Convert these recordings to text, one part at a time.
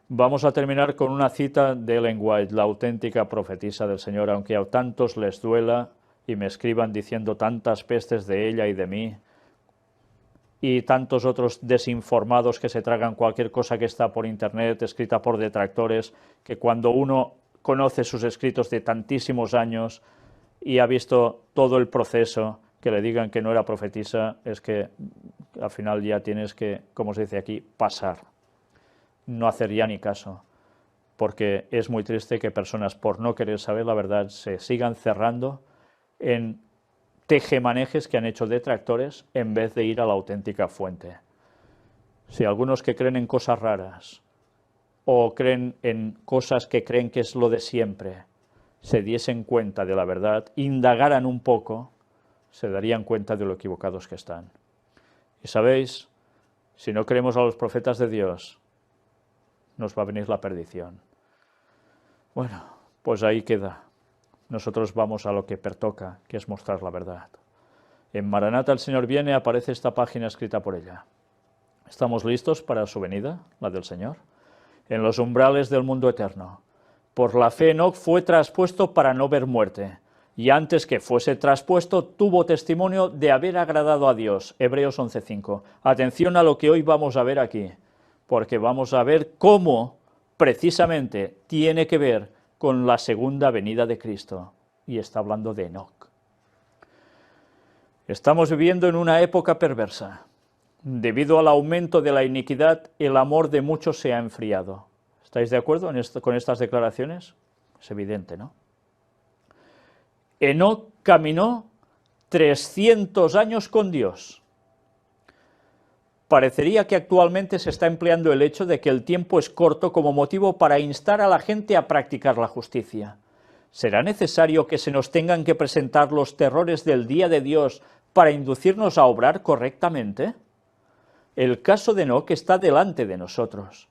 Vamos a terminar con una cita de Ellen White, la auténtica profetisa del Señor, aunque a tantos les duela y me escriban diciendo tantas pestes de ella y de mí, y tantos otros desinformados que se tragan cualquier cosa que está por internet, escrita por detractores, que cuando uno conoce sus escritos de tantísimos años y ha visto todo el proceso, que le digan que no era profetisa, es que al final ya tienes que, como se dice aquí, pasar, no hacer ya ni caso, porque es muy triste que personas, por no querer saber la verdad, se sigan cerrando en tejemanejes que han hecho detractores en vez de ir a la auténtica fuente. Si algunos que creen en cosas raras o creen en cosas que creen que es lo de siempre, se diesen cuenta de la verdad, indagaran un poco, se darían cuenta de lo equivocados que están. Y sabéis, si no creemos a los profetas de Dios, nos va a venir la perdición. Bueno, pues ahí queda. Nosotros vamos a lo que pertoca, que es mostrar la verdad. En Maranata el Señor viene, aparece esta página escrita por ella. ¿Estamos listos para su venida, la del Señor? En los umbrales del mundo eterno. Por la fe Enoc fue traspuesto para no ver muerte, y antes que fuese traspuesto tuvo testimonio de haber agradado a Dios. Hebreos 11:5. Atención a lo que hoy vamos a ver aquí, porque vamos a ver cómo precisamente tiene que ver con la segunda venida de Cristo, y está hablando de Enoc. Estamos viviendo en una época perversa. Debido al aumento de la iniquidad, el amor de muchos se ha enfriado. ¿Estáis de acuerdo con estas declaraciones? Es evidente, ¿no? Enoc caminó 300 años con Dios. Parecería que actualmente se está empleando el hecho de que el tiempo es corto como motivo para instar a la gente a practicar la justicia. ¿Será necesario que se nos tengan que presentar los terrores del día de Dios para inducirnos a obrar correctamente? El caso de Enoc está delante de nosotros.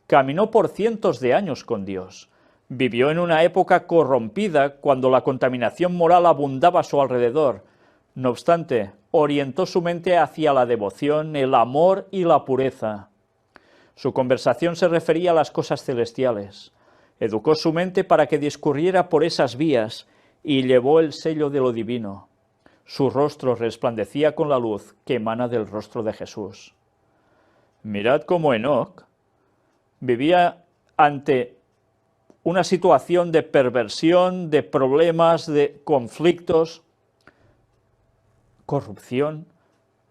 Caminó por cientos de años con Dios. Vivió en una época corrompida cuando la contaminación moral abundaba a su alrededor. No obstante, orientó su mente hacia la devoción, el amor y la pureza. Su conversación se refería a las cosas celestiales. Educó su mente para que discurriera por esas vías y llevó el sello de lo divino. Su rostro resplandecía con la luz que emana del rostro de Jesús. Mirad cómo Enoc vivía ante una situación de perversión, de problemas, de conflictos, corrupción.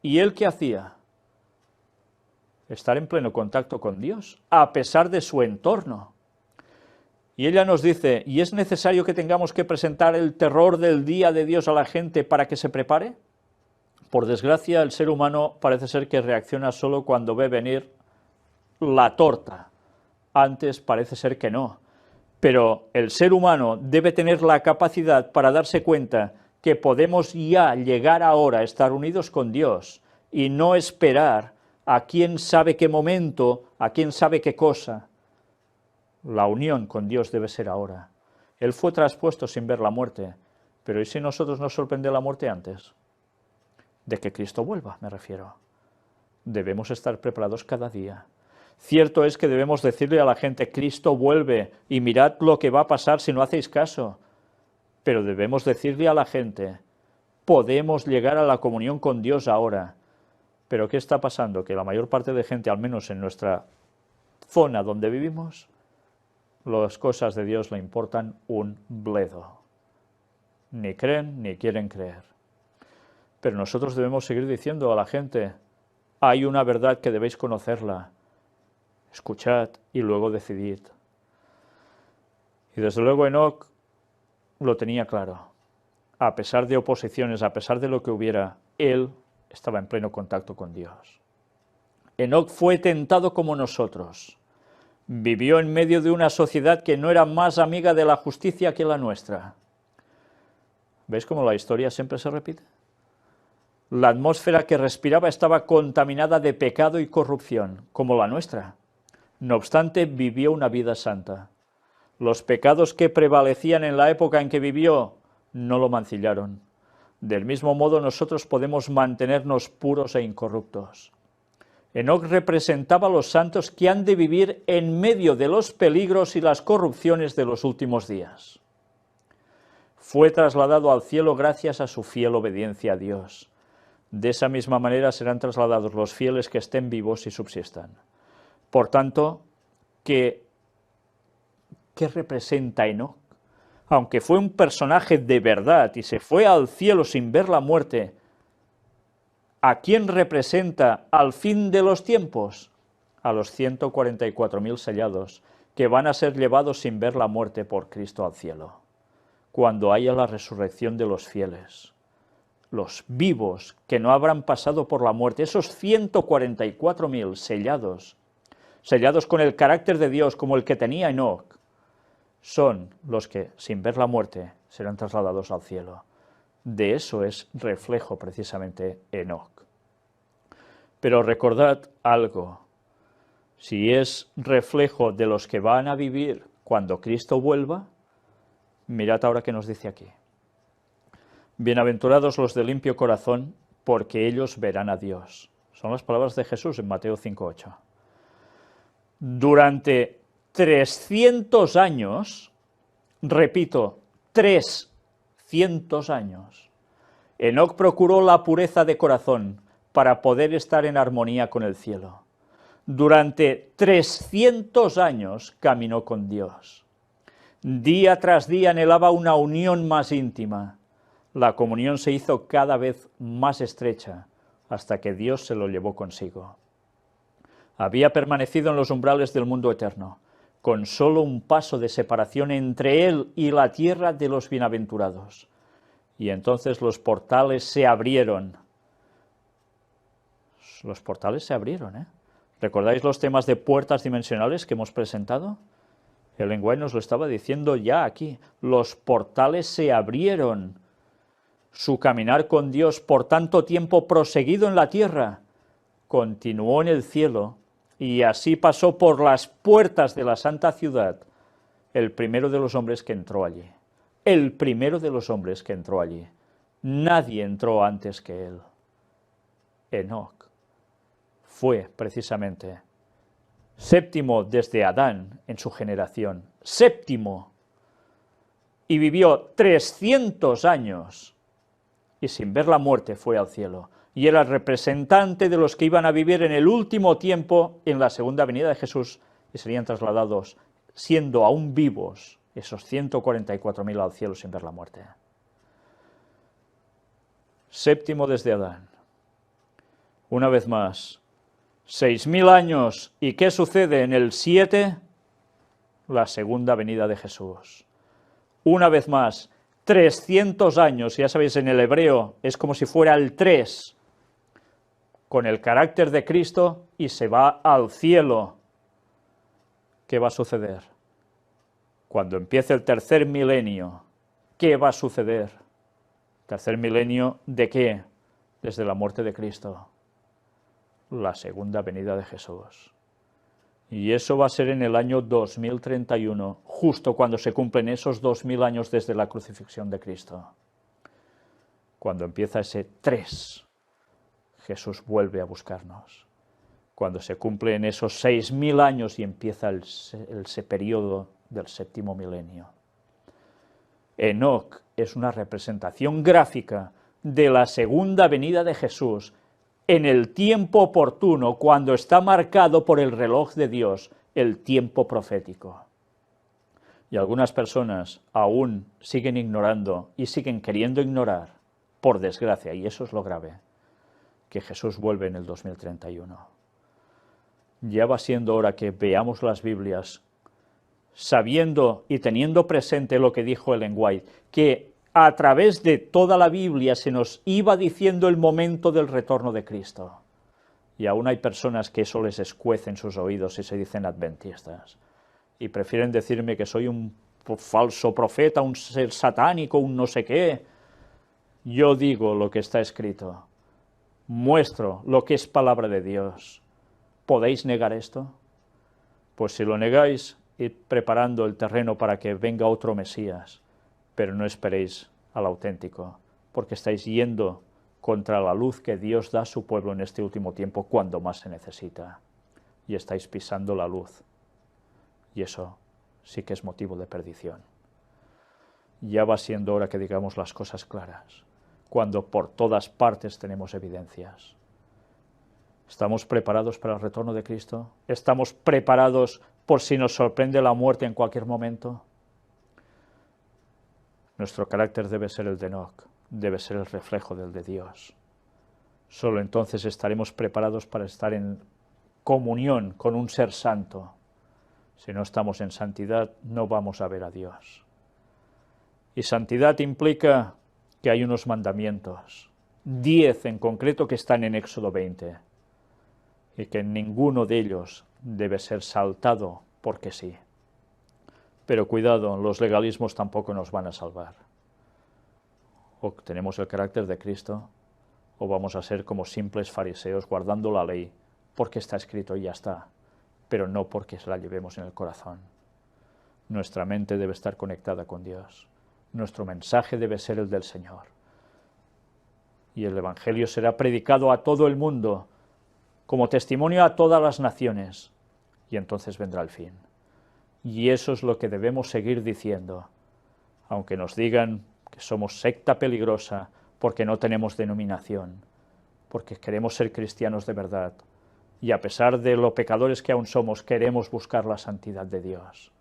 ¿Y él qué hacía? Estar en pleno contacto con Dios, a pesar de su entorno. Y ella nos dice, ¿y es necesario que tengamos que presentar el terror del día de Dios a la gente para que se prepare? Por desgracia, el ser humano parece ser que reacciona solo cuando ve venir la torta. Antes parece ser que no. Pero el ser humano debe tener la capacidad para darse cuenta que podemos ya llegar ahora a estar unidos con Dios y no esperar a quién sabe qué momento, a quién sabe qué cosa. La unión con Dios debe ser ahora. Él fue traspuesto sin ver la muerte, pero ¿y si nosotros nos sorprende la muerte antes? De que Cristo vuelva, me refiero. Debemos estar preparados cada día. Cierto es que debemos decirle a la gente, Cristo vuelve y mirad lo que va a pasar si no hacéis caso. Pero debemos decirle a la gente, podemos llegar a la comunión con Dios ahora. Pero ¿qué está pasando? Que la mayor parte de gente, al menos en nuestra zona donde vivimos, las cosas de Dios le importan un bledo. Ni creen ni quieren creer. Pero nosotros debemos seguir diciendo a la gente, hay una verdad que debéis conocerla. Escuchad y luego decidid. Y desde luego Enoc lo tenía claro. A pesar de oposiciones, a pesar de lo que hubiera, él estaba en pleno contacto con Dios. Enoc fue tentado como nosotros. Vivió en medio de una sociedad que no era más amiga de la justicia que la nuestra. ¿Veis cómo la historia siempre se repite? La atmósfera que respiraba estaba contaminada de pecado y corrupción, como la nuestra. No obstante, vivió una vida santa. Los pecados que prevalecían en la época en que vivió no lo mancillaron. Del mismo modo, nosotros podemos mantenernos puros e incorruptos. Enoc representaba a los santos que han de vivir en medio de los peligros y las corrupciones de los últimos días. Fue trasladado al cielo gracias a su fiel obediencia a Dios. De esa misma manera serán trasladados los fieles que estén vivos y subsistan. Por tanto, ¿qué representa Enoc? Aunque fue un personaje de verdad y se fue al cielo sin ver la muerte, ¿a quién representa al fin de los tiempos? A los 144.000 sellados, que van a ser llevados sin ver la muerte por Cristo al cielo, cuando haya la resurrección de los fieles, los vivos que no habrán pasado por la muerte, esos 144.000 sellados con el carácter de Dios como el que tenía Enoc, son los que, sin ver la muerte, serán trasladados al cielo. De eso es reflejo precisamente Enoc. Pero recordad algo, si es reflejo de los que van a vivir cuando Cristo vuelva, mirad ahora qué nos dice aquí. Bienaventurados los de limpio corazón, porque ellos verán a Dios. Son las palabras de Jesús en Mateo 5:8. Durante 300 años, repito, 300 años, Enoc procuró la pureza de corazón para poder estar en armonía con el cielo. Durante 300 años caminó con Dios. Día tras día anhelaba una unión más íntima. La comunión se hizo cada vez más estrecha hasta que Dios se lo llevó consigo. Había permanecido en los umbrales del mundo eterno, con solo un paso de separación entre él y la tierra de los bienaventurados. Y entonces los portales se abrieron. Los portales se abrieron, ¿eh? ¿Recordáis los temas de puertas dimensionales que hemos presentado? El lenguaje nos lo estaba diciendo ya aquí. Los portales se abrieron. Su caminar con Dios por tanto tiempo proseguido en la tierra continuó en el cielo, y así pasó por las puertas de la santa ciudad el primero de los hombres que entró allí. El primero de los hombres que entró allí. Nadie entró antes que él. Enoc fue precisamente séptimo desde Adán en su generación, séptimo, y vivió 300 años, y sin ver la muerte fue al cielo, y era el representante de los que iban a vivir en el último tiempo en la segunda venida de Jesús, y serían trasladados, siendo aún vivos, esos 144.000 al cielo sin ver la muerte. Séptimo desde Adán. Una vez más, 6.000 años, ¿y qué sucede en el 7? La segunda venida de Jesús. Una vez más, 300 años, ya sabéis, en el hebreo es como si fuera el 3, con el carácter de Cristo, y se va al cielo. ¿Qué va a suceder? Cuando empiece el tercer milenio, ¿qué va a suceder? ¿Tercer milenio de qué? Desde la muerte de Cristo. La segunda venida de Jesús. Y eso va a ser en el año 2031, justo cuando se cumplen esos 2000 años desde la crucifixión de Cristo. Cuando empieza ese 3, Jesús vuelve a buscarnos. Cuando se cumplen esos 6000 años y empieza ese periodo del séptimo milenio. Enoc es una representación gráfica de la segunda venida de Jesús, en el tiempo oportuno, cuando está marcado por el reloj de Dios, el tiempo profético. Y algunas personas aún siguen ignorando y siguen queriendo ignorar, por desgracia, y eso es lo grave, que Jesús vuelve en el 2031. Ya va siendo hora que veamos las Biblias, sabiendo y teniendo presente lo que dijo Ellen White, que a través de toda la Biblia se nos iba diciendo el momento del retorno de Cristo. Y aún hay personas que eso les escuece en sus oídos y se dicen adventistas. Y prefieren decirme que soy un falso profeta, un ser satánico, un no sé qué. Yo digo lo que está escrito. Muestro lo que es palabra de Dios. ¿Podéis negar esto? Pues si lo negáis, id preparando el terreno para que venga otro Mesías. Pero no esperéis al auténtico, porque estáis yendo contra la luz que Dios da a su pueblo en este último tiempo cuando más se necesita. Y estáis pisando la luz. Y eso sí que es motivo de perdición. Ya va siendo hora que digamos las cosas claras, cuando por todas partes tenemos evidencias. ¿Estamos preparados para el retorno de Cristo? ¿Estamos preparados por si nos sorprende la muerte en cualquier momento? Nuestro carácter debe ser el de Enoc, debe ser el reflejo del de Dios. Solo entonces estaremos preparados para estar en comunión con un ser santo. Si no estamos en santidad, no vamos a ver a Dios. Y santidad implica que hay unos mandamientos, 10 en concreto que están en Éxodo 20, y que ninguno de ellos debe ser saltado porque sí. Pero cuidado, los legalismos tampoco nos van a salvar. O tenemos el carácter de Cristo, o vamos a ser como simples fariseos guardando la ley, porque está escrito y ya está, pero no porque se la llevemos en el corazón. Nuestra mente debe estar conectada con Dios. Nuestro mensaje debe ser el del Señor. Y el Evangelio será predicado a todo el mundo, como testimonio a todas las naciones, y entonces vendrá el fin. Y eso es lo que debemos seguir diciendo, aunque nos digan que somos secta peligrosa porque no tenemos denominación, porque queremos ser cristianos de verdad, y a pesar de lo pecadores que aún somos, queremos buscar la santidad de Dios,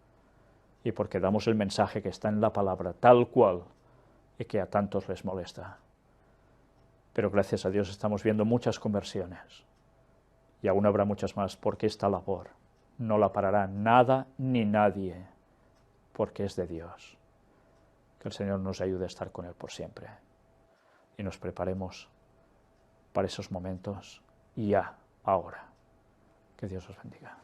y porque damos el mensaje que está en la palabra, tal cual, y que a tantos les molesta. Pero gracias a Dios estamos viendo muchas conversiones, y aún habrá muchas más, porque esta labor no la parará nada ni nadie, porque es de Dios. Que el Señor nos ayude a estar con Él por siempre, y nos preparemos para esos momentos ya, ahora. Que Dios os bendiga.